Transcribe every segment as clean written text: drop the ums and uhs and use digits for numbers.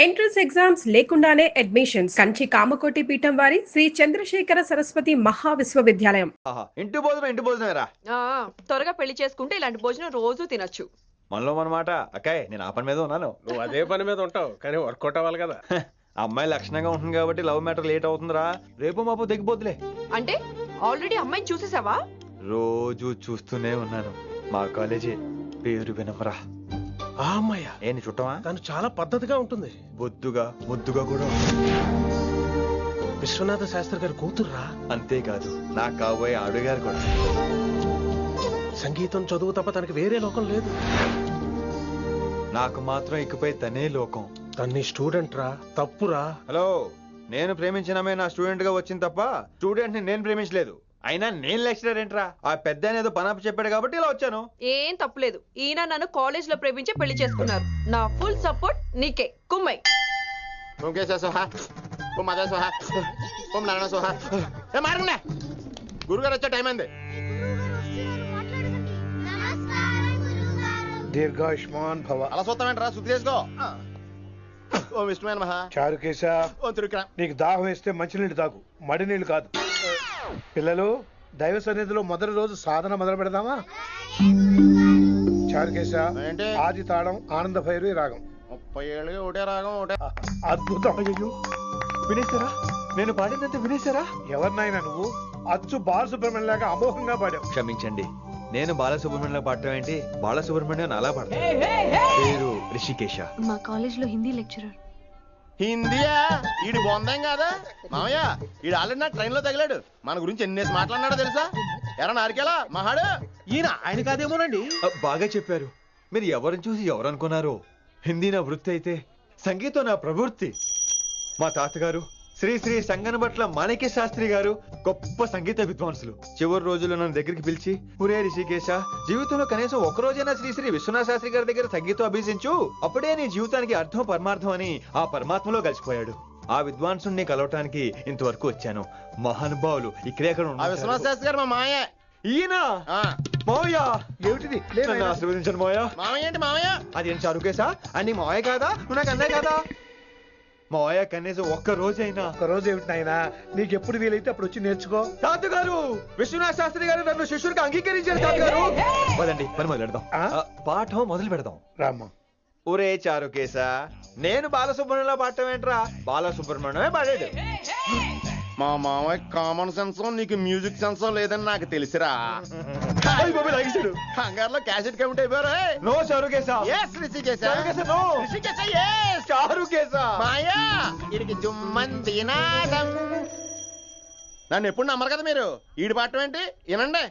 Entrance exams లేకుండానే admissions Kanchi Kamakoti పీఠం వారి శ్రీ చంద్రశేఖర సరస్వతి మహా విశ్వవిద్యాలయం. ఇంటి భోజనమేరా. త్వరగా పెళ్లి చేసుకుంటే ఇలాంటి భోజనం రోజు తినొచ్చు. మనలో మనమాట అక్కాయ్, నేను ఆ పని మీద ఉన్నాను. నువ్వు అదే పని మీద ఉంటావు కానీ వర్కౌట్ అవ్వాలి కదా. అమ్మాయి లక్షణంగా ఉంటుంది కాబట్టి లవ్ మ్యాటర్ లేట్ అవుతుందిరా. రేపు మాపు దిగిపోతులే. అంటే ఆల్రెడీ అమ్మాయిని చూసేసావా? రోజు చూస్తూనే ఉన్నాను. మా కాలేజీ పేరు వినమరా. ఆ అమ్మాయ ఏంటి చుట్టమా? తను చాలా పద్ధతిగా ఉంటుంది. బొద్దుగా ముద్దుగా కూడా. విశ్వనాథ శాస్త్రి గారి కూతుర్రా. అంతేకాదు నా కాబోయే ఆడుగారు కూడా. సంగీతం చదువు తప్ప తనకి వేరే లోకం లేదు. నాకు మాత్రం ఇకపై తనే లోకం. తన్ని స్టూడెంట్ రా, తప్పురా. హలో, నేను ప్రేమించినమే నా స్టూడెంట్ గా వచ్చింది తప్ప స్టూడెంట్ ని నేను ప్రేమించలేదు. అయినా నేను లెక్చరర్ ఏంట్రా? ఆ పెద్ద ఏదో పనాపు చెప్పాడు కాబట్టి ఇలా వచ్చాను. ఏం తప్పులేదు. ఈయన నన్ను కాలేజ్ లో ప్రేమించి పెళ్లి చేసుకున్నారు. నా ఫుల్ సపోర్ట్ నీకే. కుమ్మై గురుగారు వచ్చే టైం అయింది. దీర్ఘాయుష్మాన్ భవ. అలా చూస్తామంటారా? శుద్ధి చేసుకో. ఓ విష్ణుమైన మహా. చారుకేశ, ఓ తిరుక్రా. నీకు దాహం వేస్తే మంచినీళ్ళు తాగు, మడి నీళ్ళు కాదు. పిల్లలు, దైవ సన్నిధిలో మొదటి రోజు సాధన మొదలు పెడదామా? చారుకేశ, ఏంటి? ఆది తాళం ఆనంద భైరవి రాగం. 30 ఏళ్ళకి ఒకటే రాగం ఒకటే. అద్భుతం. అయ్యో, వినేశారా? నేను పాడినంత వినేశారా? ఎవరినైనా నువ్వు అచ్చు బాలసుబ్రహ్మణ్యం లాగా అమోఘంగా పాడావు. క్షమించండి, నేను బాలసుబ్రహ్మణ్యంలో పాడటం ఏంటి? బాలసుబ్రహ్మణ్యం అలా పాడతాను. పేరు రిషికేశ. మా కాలేజ్ లో హిందీ లెక్చరర్. హిందీయా? ఈడు బొందేం కాదా మామయ్య? ఈడు ఆల్రెడీ నా ట్రైన్ లో తగిలాడు. మన గురించి ఎన్నేసి మాట్లాడినాడో తెలుసా? ఎరా నారికేలా మహాడు. ఈయన ఆయన కాదేమోనండి. బాగా చెప్పారు. మీరు ఎవరిని చూసి ఎవరు అనుకున్నారు? హిందీ నా వృత్తి అయితే సంగీతం నా ప్రవృత్తి. మా తాతగారు శ్రీ శ్రీ సంగనబట్ల మాణిక్య శాస్త్రి గారు గొప్ప సంగీత విద్వాంసులు. చివరి రోజుల్లో నన్ను దగ్గరికి పిలిచి, పురే రిషికేశ, జీవితంలో కనీసం ఒక రోజైనా శ్రీ శ్రీ విశ్వనాథ శాస్త్రి గారి దగ్గర సంగీతం అభ్యసించు, అప్పుడే నీ జీవితానికి అర్థం పరమార్థం అని ఆ పరమాత్మలో కలిసిపోయాడు. ఆ విద్వాంసుని కలవటానికి ఇంతవరకు వచ్చాను. మహానుభావులు ఇక్కడే ఆ విశ్వనాథ శాస్త్రి గారు మా మామయ్య. ఈయన మావయ్య. ఏమిటిది? నన్ను ఆశీర్వదించండి మావయ్య. మామయ్య ఏంటి మామయ్య? అదేం చారుకేశా? అని మావయ్య కాదా? నువ్వు నాకు అన్నయ్య కాదా? మావయ్య కనీసం ఒక్క రోజైనా. ఒక రోజు ఏమిటి నాయనా, నీకు ఎప్పుడు వీలైతే అప్పుడు వచ్చి నేర్చుకో. తాతగారు, విశ్వనాథ శాస్త్రి గారు నన్ను శిష్యుడికి అంగీకరించారు. తాతగారు పదండి, పని మొదలు పెడదాం. పాఠం మొదలు పెడదాం. రామ్మా. ఒరే చారుకేశ, నేను బాలసుబ్రహ్మణ్యంలో పాడటం ఏంట్రా? బాలసుబ్రహ్మణ్యమే పాడాడు. మా మామయ్య కామన్ సెన్స్, నీకు మ్యూజిక్ సెన్స్ లేదని నాకు తెలిసిరా. హంగార్లో క్యాసెట్ కమిట్ అయిపోయారు. No Charukesha. yes Rishikesha. No Rishikesha. yes Charukesha. మాయా ఈడికి జుమ్మంది నాదం. నన్ను ఎప్పుడు నమ్మరు కదా మీరు. ఈడి పాడటం ఏంటి? వినండి.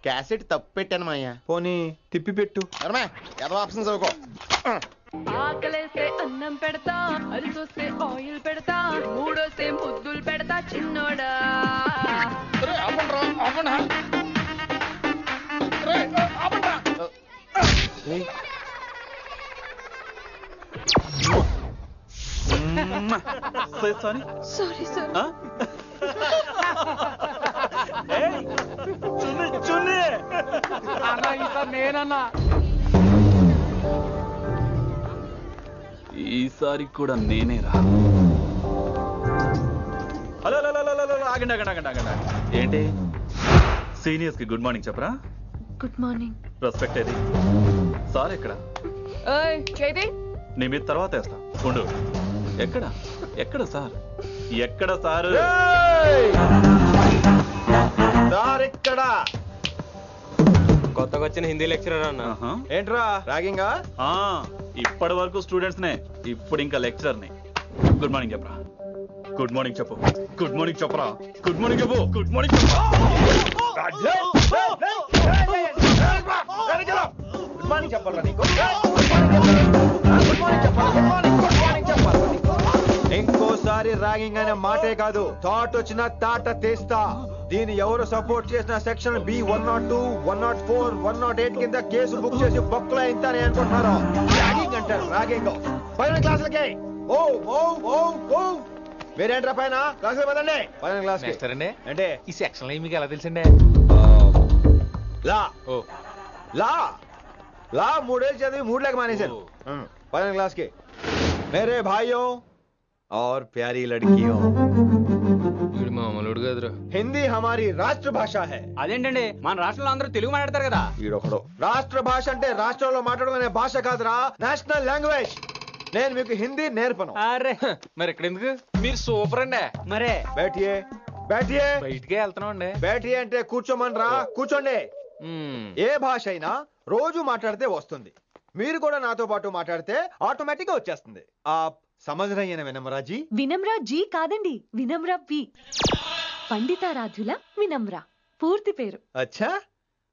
క్యాసెట్ తప్పు పెట్టాను మాయ్యా. పోనీ తిప్పి పెట్టు. ఏదో ఆప్షన్ చదువుకో. ఆకలేస్తే అన్నం పెడతా, అరిసొస్తే ఆయిల్ పెడతా, మూడోస్తే ముద్దులు పెడతా చిన్నోడా. Sorry sir. ఈసారి కూడా నేనేరా. హలో ఆగండి ఆగండి ఆగండి ఆగండి. ఏంటి సీనియర్స్ కి గుడ్ మార్నింగ్ చెప్పరా? Good morning. రెస్పెక్ట్ ఏది? సార్ ఎక్కడ? నీ మీద తర్వాత వేస్తా ఉండు. ఎక్కడ ఎక్కడ సార్? ఎక్కడ సార్? కొత్తగా వచ్చిన హిందీ లెక్చరర్ అన్న. ఏంట్రా ర్యాగింగా? ఇప్పటి వరకు స్టూడెంట్స్ నే, ఇప్పుడు ఇంకా లెక్చరర్ ని. గుడ్ మార్నింగ్ చెప్పరా. గుడ్ మార్నింగ్ చెప్పు. గుడ్ మార్నింగ్ చెప్పరా. గుడ్ మార్నింగ్ చెప్పు. గుడ్ మార్నింగ్ చెప్పు. గుడ్ మార్నింగ్ చెప్పాలా నీకు? ఇంకోసారి ర్యాగింగ్ అనే మాటే కాదు, థాట్ వచ్చిన తాట తీస్తా. దీన్ని ఎవరు సపోర్ట్ చేసిన సెక్షన్ బి 102, 104, 108 కింద కేసు బుక్ చేసి బొక్కలో ఇంతానే అనుకుంటున్నారు. ర్యాగింగ్ అంటారు ర్యాగింగ్. పైన క్లాసులకి ఓ ఓ ఓ ఓ మీరేంట్రా పైన క్లాస్ పదండి పైన క్లాస్ అండి అంటే ఈ సెక్షన్ లో మీకు ఎలా తెలిసండి లా ఓ లా లా 3 ఏళ్ళు చదివి 3 लाख మానేశాను పైన क्लास के मेरे भाइयों और प्यारी लड़कियों వీడు మామూలుడు కదరా हिंदी हमारी राष्ट्र भाषा है అదేంటండి మన రాష్ట్రంలో అందరూ తెలుగు మాట్లాడతారు కదా. ఈడొకడు రాష్ట్ర భాష అంటే రాష్ట్రంలో మాట్లాడుకునే భాష కాదురా, నేషనల్ లాంగ్వేజ్. నేను మీకు హిందీ నేర్పను. అరే మరి ఇక్కడ ఎందుకు మీరు సూపర్ అండి మరే బైఠియే బైఠియే బయటికే వెళ్తున్నాం అండి బైఠియే అంటే కూర్చోమనరా, కూర్చోండి. ఏ భాష అయినా రోజు మాట్లాడితే వస్తుంది. మీరు కూడా నాతో పాటు మాట్లాడితే ఆటోమేటిక్ గా వచ్చేస్తుంది. ఆప్ సమझ रही हैं ना विनम्रा जी? వినమ్రా జీ కాదండి, వినమ్రా వి. పండితారాధ్యుల వినమ్రా పూర్తి పేరు. अच्छा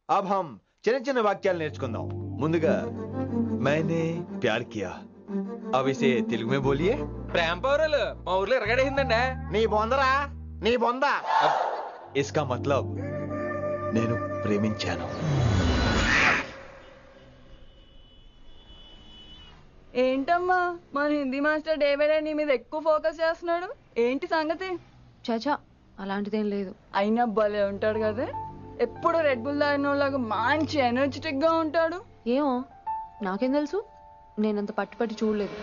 अब हम చిన్న చిన్న వాక్యాలు నేర్చుకుందాం. ముందుగా मैंने प्यार किया, अब इसे तेलुगु में बोलिए. ప్రేమ పౌరాలు మా ఊర్లో ఎరగడేసిందండి. నీ బొందరా, నీ బొంద. इसका मतलब నేను ప్రేమించాను. ఏంటమ్మా మన Hindi master day by day నీ మీద ఎక్కువ ఫోకస్ చేస్తున్నాడు, ఏంటి సంగతి? చాచా అలాంటిదేం లేదు. అయినా భలే ఉంటాడు కదా, ఎప్పుడు రెడ్ బుల్ తాగినోళ్ళగా మంచి ఎనర్జెటిక్ గా ఉంటాడు. ఏమో నాకేం తెలుసు, నేనంత పట్టుపట్టి చూడలేదు.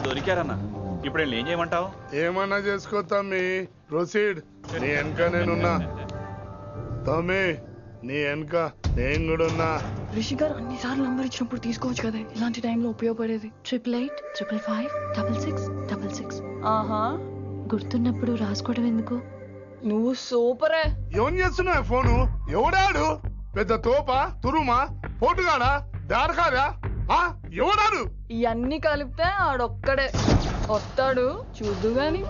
దొరికారన్నా. ఇప్పుడు ఏం చేయమంటావు? ఏమన్నా చేసుకో తమ్మి, ప్రొసీడ్. నీ వెనక నేనున్నా తమ్మి, నీ వెనక నేను కూడా ఉన్నా. రిషి గారు అన్నిసార్లు నంబర్ ఇచ్చినప్పుడు తీసుకోవచ్చు కదా, ఇలాంటి టైంలో ఉపయోగపడేది. 8885556666. ఆహా, గుర్తున్నప్పుడు రాసుకోవడం ఎందుకు? నువ్వు సూపరే. ఏం చేస్తున్నావు ఫోను? ఎవడాడు? పెద్ద తోప, తురుమా, పోటుగాడా, దారకారా? ఎవడాడు? ఇవన్నీ కలిపితే ఆడొక్కడే వస్తాడు, చూద్దు గాని.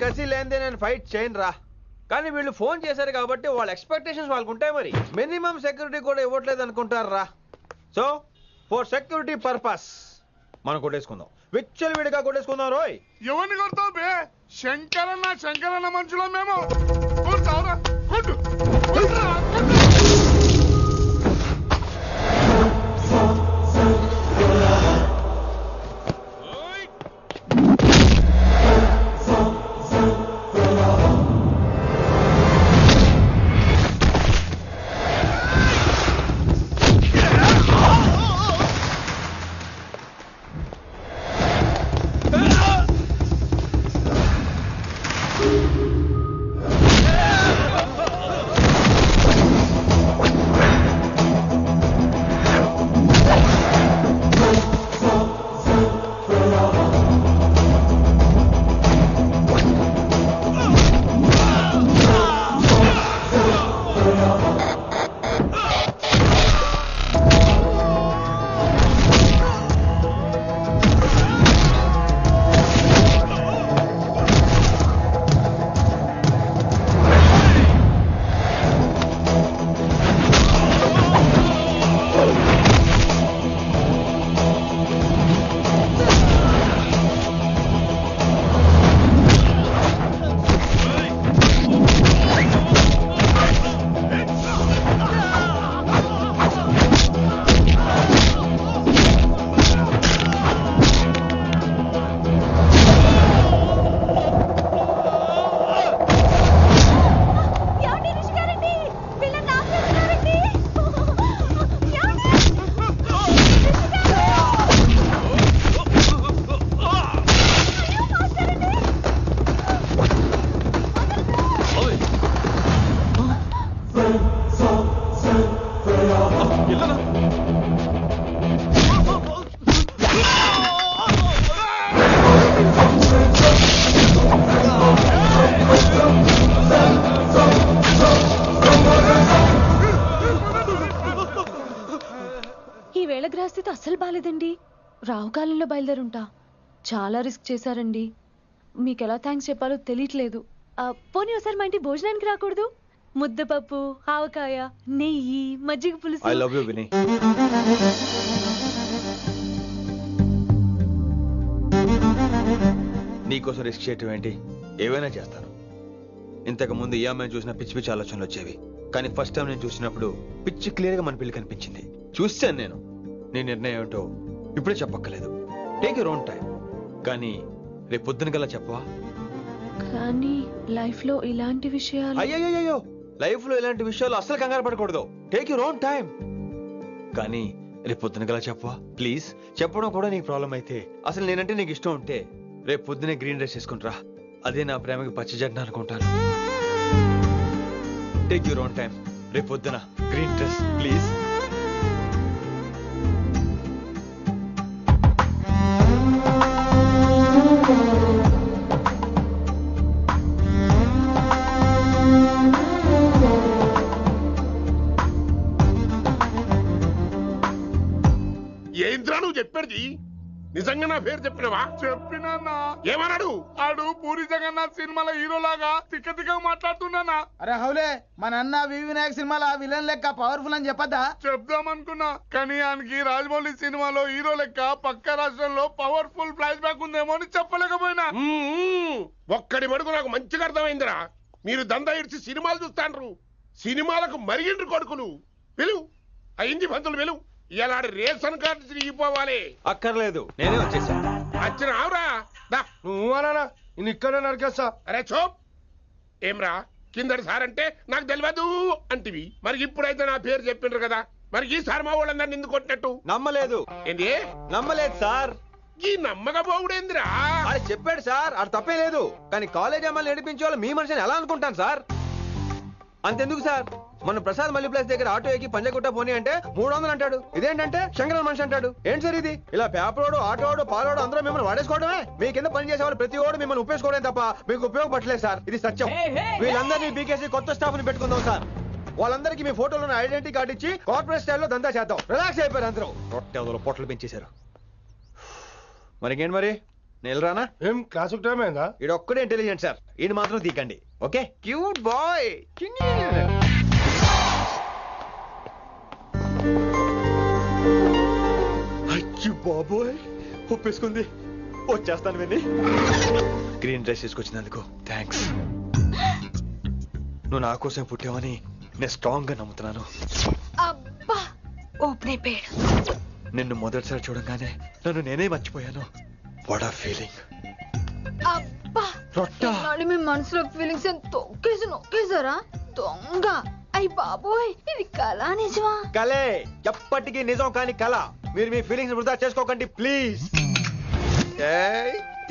కసి లేనిదే నేను ఫైట్ చేయను రా. కానీ వీళ్ళు ఫోన్ చేశారు కాబట్టి వాళ్ళ ఎక్స్పెక్టేషన్స్ వాళ్ళకు ఉంటాయి. మరి మినిమం సెక్యూరిటీ కూడా ఇవ్వట్లేదు అనుకుంటారు రా. సో ఫర్ సెక్యూరిటీ పర్పస్ మనం కొట్టేసుకుందాం, విచ్చలు విడిగా కొట్టేసుకుందాం. రోయ్ ఎవరిని కొడతావు బే? శంకరన్న మనుషులో మేము. ఈ వేళ గ్రహస్థితి అస్సలు బాలేదండి. రావుకాలంలో బయలుదేరుంటా. చాలా రిస్క్ చేశారండి. మీకు ఎలా థ్యాంక్స్ చెప్పాలో తెలియట్లేదు. పోనీ ఒకసారి మా ఇంటి భోజనానికి రాకూడదు? ముద్దపప్పు, ఆవకాయ, నెయ్యి, మజ్జిగ పులుసు. ఐ లవ్ యు విని. నీకోసం రిస్క్ చేయటం ఏంటి? ఏవైనా చేస్తాను. ఇంతకు ముందు ఈ అమ్మాయిని చూసిన పిచ్చి పిచ్చి ఆలోచనలు వచ్చేవి, కానీ ఫస్ట్ టైం నేను చూసినప్పుడు పిచ్చి క్లియర్ గా మన పిల్లి కనిపించింది. చూశాను నేను. నీ నిర్ణయం ఏమిటో ఇప్పుడే చెప్పక్కర్లేదు. Take your own time. కానీ రేపు పొద్దున గల్లా చెప్పవా? కానీ లైఫ్ లో ఇలాంటి విషయాలు. అయ్యో, లైఫ్ లో ఇలాంటి విషయాలు అస్సలు కంగారు పడకూడదు. Take your own time. కానీ రేపు పొద్దున గల చెప్పవా ప్లీజ్? చెప్పడం కూడా నీకు ప్రాబ్లం అయితే, అసలు నేనంటే నీకు ఇష్టం ఉంటే రేపు పొద్దునే గ్రీన్ డ్రెస్ వేసుకుంటారా. అదే నా ప్రేమకి పచ్చజెండా అనుకుంటాను. Take your own time. రేపు పొద్దున గ్రీన్ డ్రెస్ ప్లీజ్. ఏంద్రా నువ్వు చెప్పేది? నిజంగా నా పేరు చెప్పినవా? చెప్పినా. ఏమన్నాడు? ఆడు పూరి జగన్నాథ్ సినిమాలో హీరోలాగా తిక్క తిక్క మాట్లాడుతున్నానా? అరే హౌలే, మన అన్న వినాయక్ సినిమాలో విలన్ లెక్క పవర్ఫుల్ అని చెప్పద్దా? చెప్దామనుకున్నా, కానీ ఆయనకి రాజమౌళి సినిమాలో హీరో లెక్క పక్క రాష్ట్రంలో పవర్ఫుల్ ఫ్లాష్ బ్యాక్ ఉందేమో అని చెప్పలేకపోయినా. ఒక్కడి మడుగు నాకు మంచిగా అర్థమైందిరా. మీరు దందా ఇడిచి సినిమాలు చూస్తాండ్రు. సినిమాలకు మరిగిండ్రు కొడుకులు. పిలువు అయింది పంతులు, పిలువు. ఇలా రేషన్ కార్డు తిరిగిపోవాలి. అక్కర్లేదు, నేనే వచ్చేసా. వచ్చిన ఆవురా. నువ్వు అనా నేను ఇక్కడే నరికేస్తా. అరే చోప్. ఏమ్రా కిందటి సార్ అంటే నాకు తెలియదు అంటివి. మరి ఇప్పుడైతే నా పేరు చెప్పిండ్రు కదా, మరి ఈ సార్ మా వాళ్ళందరినీ ఎందుకు కొట్టినట్టు? నమ్మలేదు. ఏంది నమ్మలేదు సార్. ఈ నమ్మకపోవుడేందిరా? అది చెప్పాడు సార్, అది తప్పే లేదు. కానీ కాలేజ్ అమ్మాయిలు నడిపించే వాళ్ళు మీ మనిషిని ఎలా అనుకుంటాను సార్? అంతెందుకు సార్, మన ప్రసాద్ మల్లి ప్లేస్ దగ్గర ఆటో ఎక్కి పంజగుట్ట పోనీ అంటే 300 అంటాడు. ఇదేంటంటే శంకరన్ మనిషి అంటాడు. ఏంటి సార్ ఇది? ఇలా పేపరోడు, ఆటోడు, పాలోడు అందరూ మిమ్మల్ని వాడేసుకోవడమే. మీ కింద పని చేసే వాళ్ళు ప్రతి ఓడు మిమ్మల్ని ఉపయోగించుకోవడం తప్ప మీకు ఉపయోగపడలేదు సార్. ఇది సత్యం. వీళ్ళందరినీ బీకేసి కొత్త స్టాఫ్ ని పెట్టుకుందాం సార్. వాళ్ళందరికీ మీ ఫోటోలో ఐడెంటిటీ కార్డు ఇచ్చి కార్పొరేట్ స్టైల్లో దందా చేద్దాం. రిలాక్స్ అయిపోయారు అందరూ. రొట్టె పొట్టలు పెంచేశారు. మరికేంటి మరి నేను రానా? ఏం క్లాస్ టైం అయిందా? ఈడు ఒక్కడే ఇంటెలిజెంట్ సార్, ఈయన మాత్రం తీకండి. ఓకే? Cute boy. అయ్యో బాబోయ్, ఒప్పేసుకుంది. వచ్చేస్తాను విని. గ్రీన్ డ్రెస్ తీసుకొచ్చినందుకు థ్యాంక్స్. నువ్వు నా కోసం పుట్టావని నేను స్ట్రాంగ్ గా నమ్ముతున్నాను. అబ్బా ఓపెన్ అయిపోయాడు. నిన్ను మొదటిసారి చూడంగానే నన్ను నేనే మర్చిపోయాను. వాట్ ఆ ఫీలింగ్. అబ్బా రొట్టా మీ మనసులో ఫీలింగ్స్ తొక్కేసి నొక్కేసారా దొంగ? అయ్యి బాబోయ్, ఇది కళ నిజమా? కలే, ఎప్పటికీ నిజం కాని కళ. మీరు మీ ఫీలింగ్స్ వృధా చేసుకోకండి ప్లీజ్.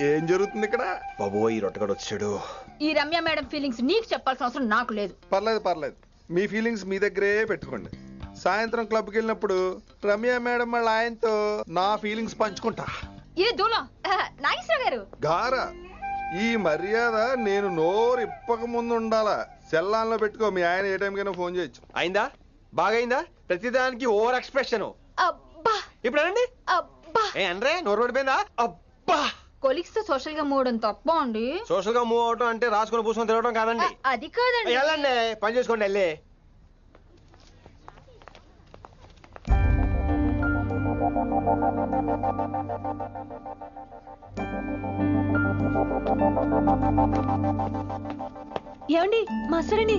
ఏం జరుగుతుంది ఇక్కడ? బాబోయ్, ఈ రొట్టగడు వచ్చాడు. ఈ రమ్య మేడం ఫీలింగ్స్ నీకు చెప్పాల్సిన అవసరం నాకు లేదు. పర్లేదు, మీ ఫీలింగ్స్ మీ దగ్గరే పెట్టుకోండి. సాయంత్రం క్లబ్కి వెళ్ళినప్పుడు రమ్య మేడం వాళ్ళ ఆయనతో నా ఫీలింగ్స్ పంచుకుంటా. ఏ దూలం నాగేశ్వర గారు గారా, ఈ మర్యాద నేను నోరు ఇప్పక ముందు ఉండాలా. సెల్లాన్లో పెట్టుకో, మీ ఆయన ఏ టైంకైనా ఫోన్ చేయొచ్చు. అయిందా? బాగైందా? ప్రతిదానికి ఓవర్ ఎక్స్ప్రెషన్. అబ్బా ఇప్పుడు అనండి. అబ్బా ఏ అంటే నోరు పడిపోయిందా? అబ్బా. కొలిక్స్ తో సోషల్ గా మూవడం తప్ప అండి. సోషల్ గా మూవ్ అవటం అంటే రాసుకొని పూసుకొని తిరగడం కాదండి. అది కాదండి. వెళ్ళండి, పని చేసుకోండి వెళ్ళి. ఏమండి మాస్టర్ అండి?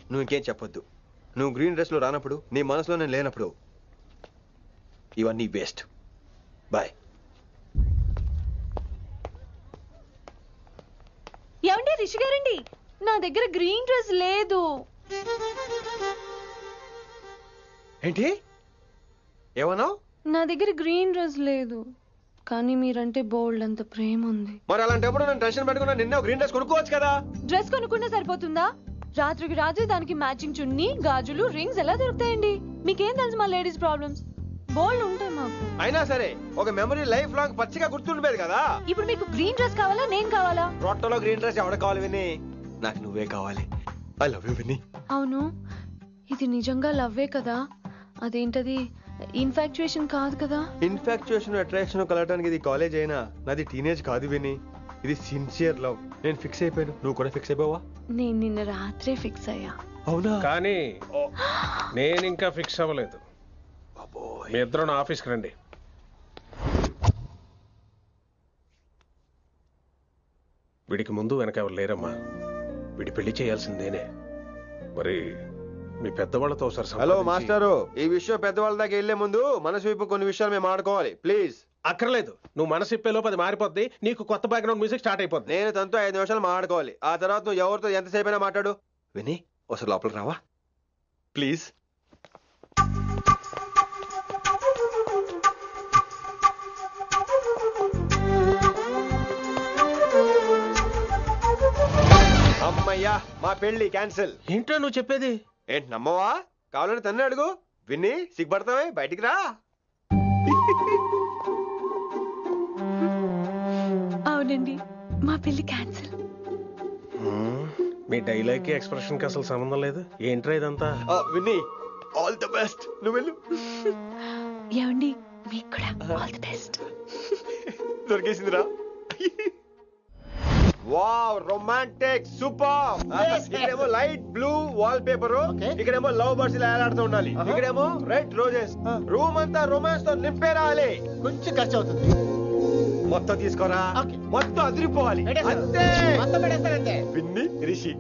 నువ్వు ఇంకేం చెప్పొద్దు. నువ్వు గ్రీన్ డ్రెస్ లో రానప్పుడు, నీ మనసులో నేను లేనప్పుడు ఇవన్నీ బెస్ట్. బాయ్. ఏమండి రిషి గారండి, నా దగ్గర గ్రీన్ డ్రెస్ లేదు. ఏంటి ఏమన్నావు? నా దగ్గర గ్రీన్ డ్రెస్ లేదు, కానీ మీరంటే బోల్డ్ అంత ప్రేమ ఉంది. మరి అలాంటప్పుడు నేను టెన్షన్ పెట్టుకున్నా నిన్నే గ్రీన్ డ్రెస్ కొనుక్కోవచ్చు కదా. డ్రెస్ కొనుక్కుంటే సరిపోతుందా? రాత్రికి రాత్రి దానికి మ్యాచింగ్ చున్నీ, గాజులు, రింగ్స్ ఎలా దొరుకుతాయండి? మీకేం తెలుసు మా లేడీస్ ప్రాబ్లమ్స్? బోల్డ్ ఉంటాయి మాకు. అయినా సరే ఒక మెమరీ లైఫ్ లాంగ్ పచ్చిగా గుర్తుండిపోయేది కదా. ఇప్పుడు మీకు గ్రీన్ డ్రెస్ కావాలా, నేను కావాలా? రొట్టలో గ్రీన్ డ్రెస్ ఎవడ కావాలి విని? నాకు నువ్వే కావాలి. I love you Vinni. అవును, ఇది నిజంగా లవ్వే కదా? అదేంటది ఇన్ఫాక్చుయేషన్ కాదు కదా? ఇన్ఫాక్చుయేషన్ అట్రాక్షన్ కలగడానికి ఇది కాలేజ్ అయినా నాది టీనేజ్ కాదు విని. ఇది సిన్సియర్ లవ్. నేను ఫిక్స్ అయిపోయాను, నువ్వు కూడా ఫిక్స్ అయిపోవా? నేను నిన్న రాత్రే ఫిక్స్ అయ్యా. అవునా? కానీ నేను ఇంకా ఫిక్స్ అవ్వలేదు. మీ ఇద్దరు నా ఆఫీస్కి రండి. వీడికి ముందు వెనక ఎవరు లేరమ్మా. వీడి పెళ్లి చేయాల్సిందేనే. మరి మీ పెద్దవాళ్ళతో ఒకసారి హలో మాస్టారు, ఈ విషయం పెద్దవాళ్ళ దాకా వెళ్లే ముందు మనసు వైపు కొన్ని విషయాలు మేము ఆడుకోవాలి ప్లీజ్. అక్కర్లేదు, నువ్వు మనసు ఇప్పేలోపు అది మారిపోద్ది. నీకు కొత్త బ్యాక్గ్రౌండ్ మ్యూజిక్ స్టార్ట్ అయిపోద్ది. నేను తనతో 5 నిమిషాలు మాట్లాడుకోవాలి. ఆ తర్వాత నువ్వు ఎవరితో ఎంతసేపు అయినా మాట్లాడు. విని ఒకసారి లోపలికి రావా ప్లీజ్? అమ్మయ్యా, మా పెళ్లి క్యాన్సిల్. ఏంటో నువ్వు చెప్పేది? ఏంటి నమ్మవా? కావాలని తన్నే అడుగు. విన్ని సిగ్గుపడతావే, బయటికి రా. అవునండి, మా పెళ్లి క్యాన్సిల్. మీ డైలాగ్ కి ఎక్స్ప్రెషన్ కి అసలు సంబంధం లేదు. ఏంట్రా ఇదంతా? విన్ని ఆల్ ది బెస్ట్. నువ్వు వెళ్ళు. ఏమండి, మీకు కూడా ఆల్ ది బెస్ట్. దొరికేసిందిరా. Wow, romantic, super. ఇక్కడేమో లైట్ బ్లూ వాల్ పేపర్, ఇక్కడేమో లవ్ బర్డ్స్ ఇలా ఏలాడుతూ ఉండాలి, ఇక్కడేమో రెడ్ రోజెస్. రూమ్ అంతా రొమాన్స్ తో నింపే రావాలి. కొంచెం ఖర్చు అవుతుంది. మొత్తం తీసుకోరా, మొత్తం అదిరిపోవాలి. అంతే. విన్ని రిషి.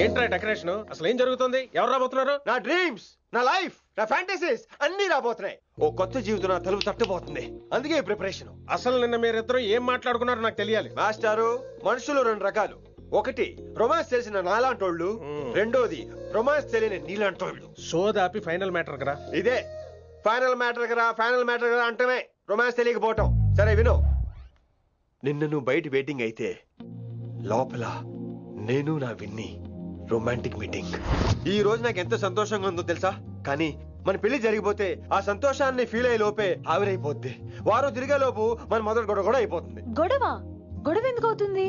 ఏంట్రా డెకరేషన్? అసలు ఏం జరుగుతుంది? ఎవరు రాబోతున్నారు? నా డ్రీమ్స్, నా లైఫ్, నా ఫ్యాంటసీస్ అన్ని రాబోతున్నాయి. ఓ కొత్త జీవితం నా తలుపు తట్టబోతుంది. అందుకే ప్రిపరేషన్. అసలు నిన్న మీరిద్దరు ఏం మాట్లాడుకున్నారో నాకు తెలియాలి. మాస్టారు, మనుషులు 2 రకాలు. ఒకటి రొమాన్స్ తెలిసిన నాలాంటోళ్ళు, రెండోది రొమాన్స్ తెలియని నీలాంటోళ్ళు. సోదాపి ఫైనల్ మ్యాటర్ కదా. ఇదే ఫైనల్ మ్యాటర్ కదా. ఫైనల్ మ్యాటర్ కదా అంటమే రొమాన్స్ తెలియకపోవటం. సరే విను, నిన్న నువ్వు బయట వెయిటింగ్ అయితే లోపల నేను నా విన్ని రొమాంటిక్ మీటింగ్. ఈ రోజు నాకు ఎంత సంతోషంగా ఉందో తెలుసా? కానీ మన పెళ్లి జరిగిపోతే ఆ సంతోషాన్ని ఫీల్ అయ్యే లోపే ఆవిరైపోద్ది. వారం తిరిగే లోపు మన మొదటి గొడవ కూడా అయిపోతుంది. గొడవ ఎందుకు అవుతుంది?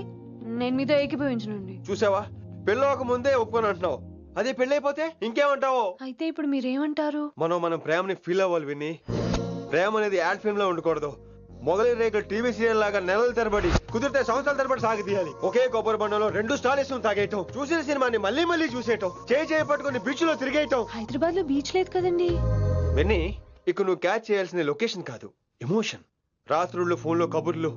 నేను మీతో ఏకీభవించనండి. చూసావా, పెళ్ళవక ముందే ఒప్పుకొని అంటున్నావు. అదే పెళ్లి అయిపోతే ఇంకేమంటావు? అయితే ఇప్పుడు మీరేమంటారు? మనం ప్రేమని ఫీల్ అవ్వాలి విని. ప్రేమ అనేది యాడ్ ఫిల్మ్ లో ఉండకూడదు. మొగలి రేకులు టీవీ సీరియల్ లాగా నెలల తరబడి, కుదిరితే సంవత్సరాల తరబడి సాగదీయాలి. ఒకే కొబ్బరి బండలో 2 స్టార్స్ తాగేయటం, చూసిన సినిమాని మళ్ళీ మళ్ళీ చూసేయటం, చేయి పట్టుకుని బీచ్ లో తిరిగేయటం. హైదరాబాద్ లో బీచ్ లేదు కదండి. విన్ని, ఇక నువ్వు క్యాచ్ చేయాల్సిన లొకేషన్ కాదు, ఎమోషన్. రాత్రుళ్ళు ఫోన్లో కబుర్లు,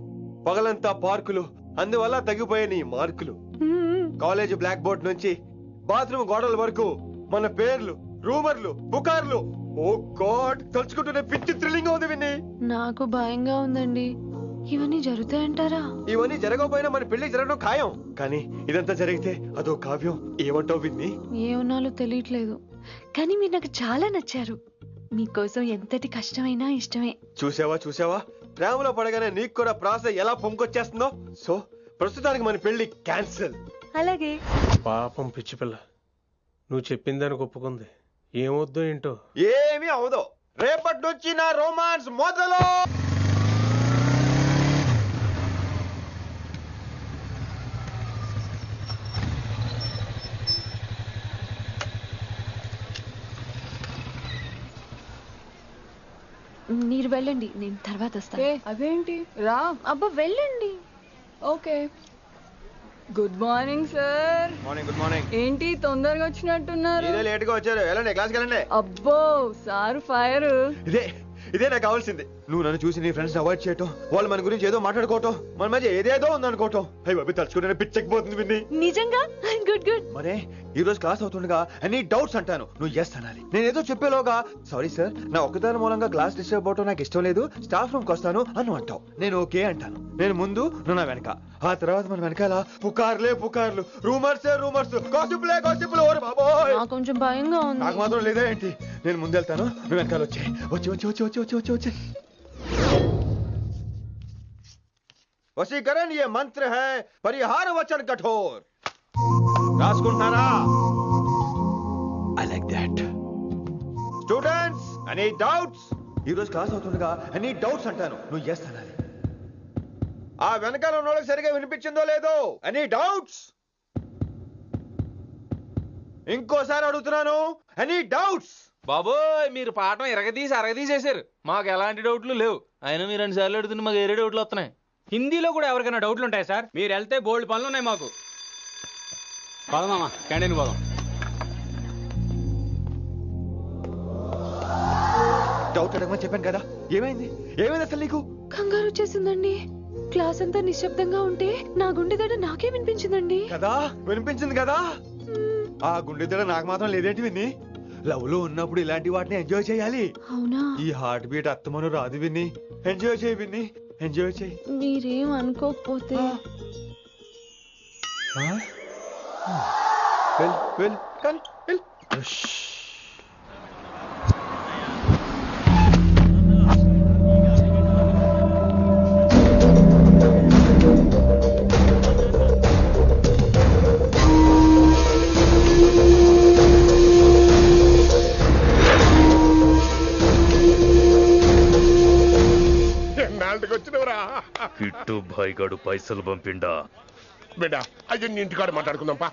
పగలంతా పార్కులు, అందువల్ల తగ్గిపోయే నీ మార్కులు. కాలేజ్ బ్లాక్ బోర్డ్ నుంచి బాత్రూమ్ గోడల వరకు మన పేర్లు, రూమర్లు, పుకార్లు. ఓ గాడ్, తలుచుకుంటూనే పిచ్చి థ్రిల్లింగ్ ఉంది విన్ని. నాకు భయంగా ఉందండి. ఇవన్నీ జరుగుతాయంటారా? ఇవన్నీ జరగకపోయినా మన పెళ్లి జరగడం ఖాయం. కానీ ఇదంతా జరిగితే అదో కావ్యం. ఏమంటావు విన్ని? ఏమన్నాలో తెలియట్లేదు, కానీ మీరు నాకు చాలా నచ్చారు. మీకోసం ఎంతటి కష్టమైనా ఇష్టమే. చూసావా, ప్రేమలో పడగానే నీకు కూడా ప్రాసెస్ ఎలా పొంగొచ్చేస్తుందో. సో ప్రస్తుతానికి మన పెళ్లి క్యాన్సిల్. అలాగే. పాపం పిచ్చి పిల్ల, నువ్వు చెప్పిందని ఒప్పుకుంది. ఏమొద్దు ఏంటో. ఏమీ అవదో. రేపటి నుంచి నా రొమాన్స్ మొదలు. మీరు వెళ్ళండి, నేను తర్వాత వస్తాను. అవేంటి రా. అబ్బా వెళ్ళండి. Okay. Good morning sir. Morning. Good morning. ఏంటి తొందరగా వచ్చినట్టున్నారు? ఇదే లేట్ గా వచ్చారు. వెళ్ళండి, క్లాస్కి వెళ్ళండి. అబ్బో సార్ ఫైర్. ఇదే నాకు కావాల్సింది. నువ్వు నన్ను చూసి నీ ఫ్రెండ్స్ అవాయిడ్ చేయటం, వాళ్ళు మన గురించి ఏదో మాట్లాడుకోవటం, మన మధ్య ఏదేదో ఉందనుకోవటం. అయ్యి బాబు, తలుచుకుంటే పిచ్చెక్కిపోతుంది విన్ని. నిజంగా? గుడ్. మరే ఈ రోజు క్లాస్ అవుతుండగా ఎనీ డౌట్స్ అంటాను, నువ్వు ఎస్ అనాలి. నేను ఏదో చెప్పేలోగా సారీ సార్, నా ఒక్కదాని మూలంగా క్లాస్ డిస్టర్బ్ అవటం నాకు ఇష్టం లేదు, స్టాఫ్ రూమ్ కి వస్తాను అని అంటావు. నేను ఓకే అంటాను. నేను ముందు, నువ్వు నా వెనక. ఆ తర్వాత మన వెనకాల పుకార్లు, రూమర్స్, గాసిప్లే. ఓరే బాబోయ్, నాకు కొంచెం భయంగా ఉంది. నాకు మాత్రం లేదా ఏంటి? నేను ముందెళ్తాను, నువ్వు వెనకాల వచ్చి. వశీకరణ ये मंत्र है, परिहार वचन कठोर. రాసుకుంటున్నారా? I like that. Students, any doubts? ఈ రోజు క్లాస్ అవుతుండగా any doubts అంటాను, నువ్వు yes అనాలి. ఆ వెనకాల ఉన్న వాళ్ళకి సరిగా వినిపించిందో లేదో? any doubts? ఇంకోసారి అడుగుతున్నాను, ఎనీ డౌట్స్? బాబోయ్ మీరు పాఠం అరగదీసేశారు. మాకు ఎలాంటి డౌట్లు లేవు. అయినా మీరు 2 సార్లు అడుగుతుంటే మాకు ఏరే డౌట్లు వస్తున్నాయి. హిందీలో కూడా ఎవరికైనా డౌట్లు ఉంటాయి సార్? మీరు వెళ్తే బోల్డ్ పనులు ఉన్నాయి మాకు. పోదామా క్యాంటీన్ పోదాం. డౌట్ అడగమని చెప్పాను కదా, ఏమైంది అసలు నీకు? కంగారు వచ్చేసిందండి. క్లాస్ అంతా నిశ్శబ్దంగా ఉంటే నా గుండె దడ నాకే వినిపించిందండి. కదా వినిపించింది కదా. ఆ గుండె దడ నాకు మాత్రం లేదేంటి విన్ని? లవ్ లో ఉన్నప్పుడు ఇలాంటి వాటిని ఎంజాయ్ చేయాలి. అవునా? ఈ హార్ట్ బీట్ అత్తమను రాదు విన్ని. ఎంజాయ్ చేయి విన్ని, ఎంజాయ్ చేయి. మీరేం అనుకోకపోతే వెల్ కానీ వెల్. కిట్టు భాయ్ గడు పైసలు పంపిండా? బిడ్డ అయ్యో నీ ఇంటికాడ మాట్లాడుకుందాం పా.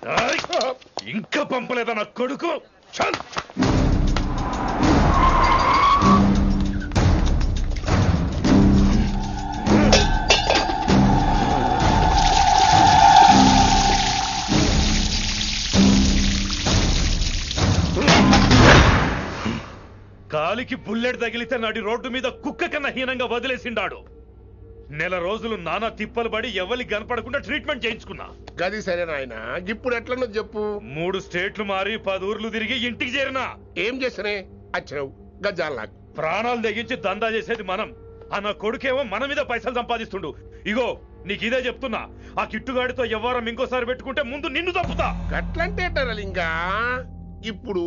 ఇంకా పంపలేదా నా కొడుకు? చల్ కాలికి బుల్లెట్ తగిలితే నాటి రోడ్డు మీద కుక్క కన్నా హీనంగా వదిలేసిండాడు. నెల రోజులు నానా తిప్పలు పడి ఎవరి కనపడకుండా ట్రీట్మెంట్ చేయించుకున్నా. గది సరే నాయన, ఇప్పుడు ఎట్లనో చెప్పు. 3 స్టేట్లు మారి 10 ఊర్లు తిరిగి ఇంటికి చేరినా. ఏం చేసినే వచ్చినావు? గజ్జాలు నాకు ప్రాణాలు తెగించి దందా చేసేది మనం. ఆ నా కొడుకేమో మన మీద పైసలు సంపాదిస్తుండు. ఇగో నీకు ఇదే చెప్తున్నా, ఆ కిట్టుగాడితో ఎవరం ఇంకోసారి పెట్టుకుంటే ముందు నిన్ను తప్పుతా. గట్లంటే ఇంకా ఇప్పుడు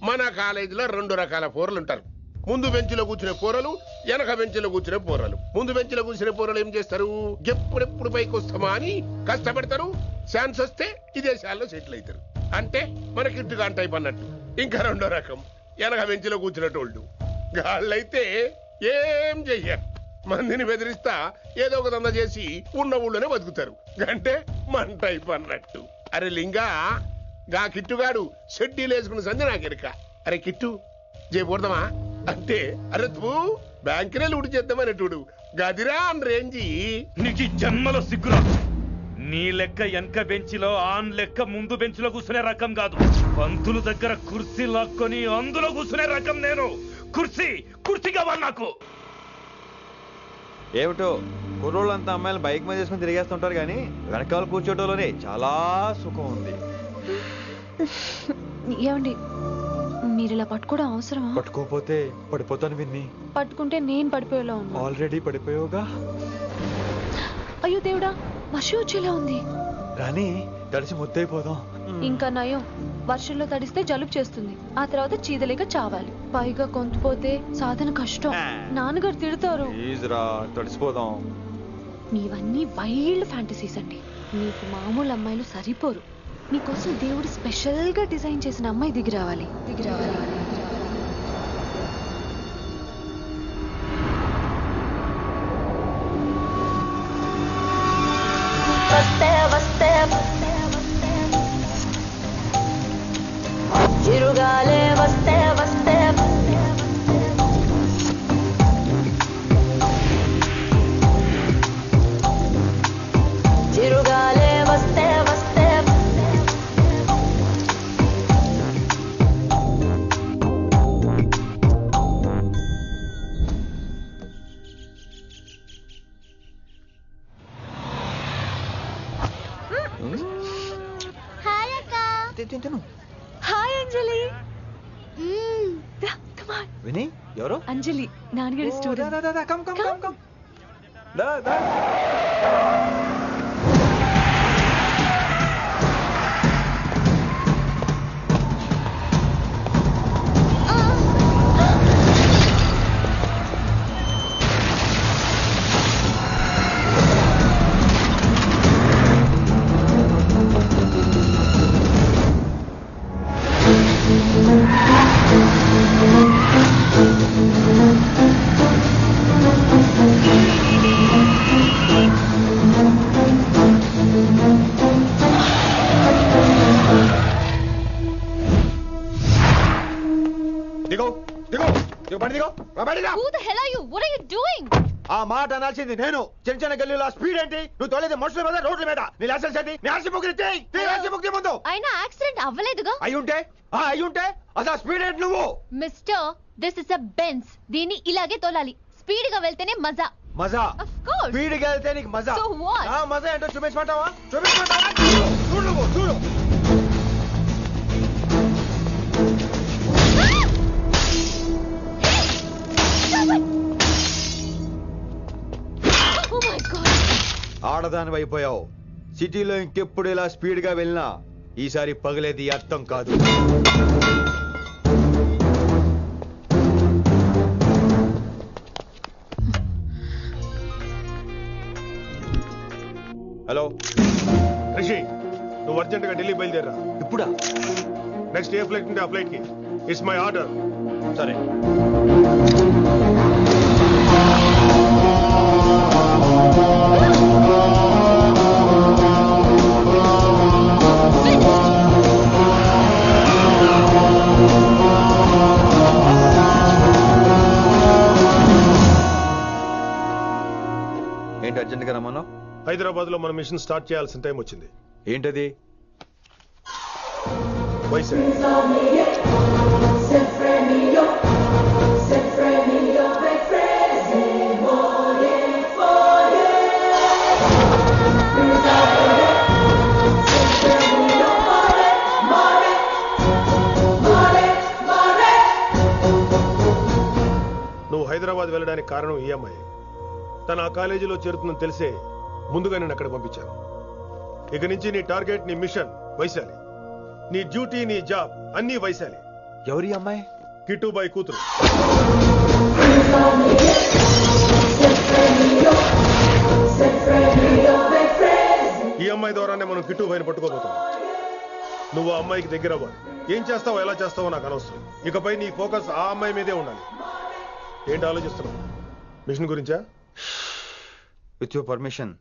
మన కాలేజీలో 2 రకాల పోరలు ఉంటారు. ముందు బెంచ్లో కూర్చునే పోరలు, వెనక బెంచ్లో కూర్చునే పోరలు. ముందు బెంచ్లో కూర్చునే పోరలు ఏం చేస్తారు? ఎప్పుడెప్పుడు పైకి వస్తామా అని కష్టపడతారు. ఛాన్స్ వస్తే విదేశాల్లో సెటిల్ అవుతారు. అంటే మన కిట్టుగా టైప్ అన్నట్టు. ఇంకా 2వ రకం వెనక బెంచ్లో కూర్చునేటోళ్ళు. గాళ్ళైతే ఏం చెయ్యరు, మందిని బెదిరిస్తా ఏదో ఒక దంద చేసి ఉన్న ఊళ్ళోనే బతుకుతారు. అంటే మన టైప్ అన్నట్టు. అరే లింగా, గా కిట్టుగాడు షెడ్డీలు వేసుకున్న సంధి నాకెరక. అరే కిట్టు చేయకూడదమా అంటే, అరే తూ బ్యాంకునే లూటు చేద్దామనేటోడు గదిరా అని రేంజి. నీకు జన్మలో సిగ్గురా. నీ లెక్క వెనక బెంచిలో ఆన్ లెక్క ముందు బెంచ్లో కూర్చునే రకం కాదు. పంతులు దగ్గర కుర్చీ లాక్కొని అందులో కూర్చునే రకం నేను. కుర్చీ కావాలి నాకు. ఏమిటో కుర్రోళ్ళంతా అమ్మాయిలు బైక్ మీద చేసుకుని తిరిగేస్తుంటారు, కానీ వెనకాల కూర్చోటంలోనే చాలా సుఖం ఉంది. ఏమండి, మీరు ఇలా పట్టుకోవడం అవసరమా? పట్టుకోపోతే పడిపోతాను విన్ని. పట్టుకుంటే నేను పడిపోయేలా ఉన్నా. ఆల్రెడీ పడిపోయావుగా. అయ్యో దేవుడా, వర్షం వచ్చేలా ఉంది. రాని తడిసి ముద్దైపోదాం. ఇంకా నయం, వర్షంలో తడిస్తే జలుబు చేస్తుంది. ఆ తర్వాత చీదలేక చావాలి. పైగా కొంతపోతే సాధన కష్టం. నాన్నగారు తిడతారు. ప్లీజ్ రా, తడిసిపోదాం. మీవన్నీ వైల్డ్ ఫ్యాంటసీస్ అండి. మీకు మామూలు అమ్మాయిలు సరిపోరు. నీకోసం దేవుడు స్పెషల్ గా డిజైన్ చేసిన అమ్మాయి దిగి రావాలి. చిరుగాలే వస్తే వస్తే చిరుగాలే వస్తే వస్తే హాయ్ అక్క. హాయ్ అంజలి. విని ఎవరు? అంజలి, నాన్నగారి స్టూడెంట్. బండి దిగో బండిగా Who the hell are you? What are you doing? ఆ మాట అనాల్సింది నేను. చిన్న చిన్న గల్లీలో స్పీడ్ ఏంటి? నువ్వు తోలేది మనుషుల మీద రోడ్ల మీద. నీ లైసెన్స్ ఏంటి? నీ ఆర్సీ బుక్ ఇచ్చేయ్. నీ ఆర్సీ బుక్ ముందు. అయినా యాక్సిడెంట్ అవ్వలేదుగా. అయ్యుంటే అసలు స్పీడ్ ఏంటి నువ్వు? Mister, this is a Benz. దీన్ని ఇలాగే తోలాలి. స్పీడ్ గా వెళ్తేనే మజా. మజా? Of course. స్పీడ్ గా వెళ్తే నీకు మజా? So what? ఆ మజా ఏంటో చూపించమంటావా? చూడు నువ్వు చూడు. Oh my God. ఆడదాని అయిపోయావు. సిటీలో ఇంకెప్పుడు ఇలా స్పీడ్ గా వెళ్ళినా ఈసారి పగిలేది అర్థం కాదు. హలో రిషి, నువ్వు అర్జెంట్ గా ఢిల్లీ బయలుదేరా. ఇప్పుడా? నెక్స్ట్ ఏ ఫ్లైట్ ఉంటే ఆ ఫ్లైట్ కి. It's my order. సరే. ఏంటి అర్జెంట్ గా రమ్మన్నావు? హైదరాబాద్ లో మన మిషన్ స్టార్ట్ చేయాల్సిన టైం వచ్చింది. ఏంటది? వైజాగ్. నువ్వు హైదరాబాద్ వెళ్ళడానికి కారణం ఈ అమ్మాయి. తను ఆ కాలేజీలో చేరుతుందని తెలిసే ముందుగా నేను అక్కడ పంపించాను. ఇక నుంచి నీ టార్గెట్, నీ మిషన్ వైశాలి. నీ డ్యూటీ, నీ జాబ్ అన్నీ వైశాలి. ఎవరి అమ్మాయి? కిట్టుబాయి కూతురు. ఈ అమ్మాయి ద్వారానే మనం కిట్టుబాయిని పట్టుకోబోతున్నాం. నువ్వు ఆ అమ్మాయికి దగ్గర అవ్వాలి. ఏం చేస్తావో ఎలా చేస్తావో నాకు అనవసరం. ఇకపై నీ ఫోకస్ ఆ అమ్మాయి మీదే ఉండాలి. ఏంటి ఆలోచిస్తున్నావు? మిషన్ గురించా? విత్ యువర్ పర్మిషన్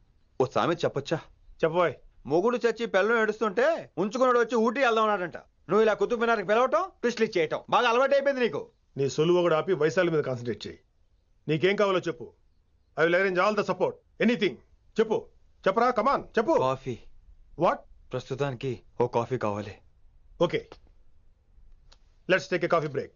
ఓ సామెత చెప్పొచ్చా? చెప్పబాయ్. మొగుడు చచ్చి పిల్లలు ఏడుస్తుంటే ఉంచుకున్నాడు వచ్చి ఊటీ వెళ్దాం అన్నాడంట. నువ్వు ఇలా కుతుబ్ మినార్కి పిలవటం, ట్విస్ట్లు చేయటం బాగా అలవాటు అయిపోయింది నీకు. నీ సొలువు కూడా ఆపి వైశాలి మీద కాన్సన్ట్రేట్ చేయి. నీకేం కావాలో చెప్పు. I will arrange all the support. Anything చెప్పు. చెప్పరా, కమాన్ చెప్పు. కాఫీ. వాట్? ప్రస్తుతానికి ఓ కాఫీ కావాలి. Okay, let's take a coffee break.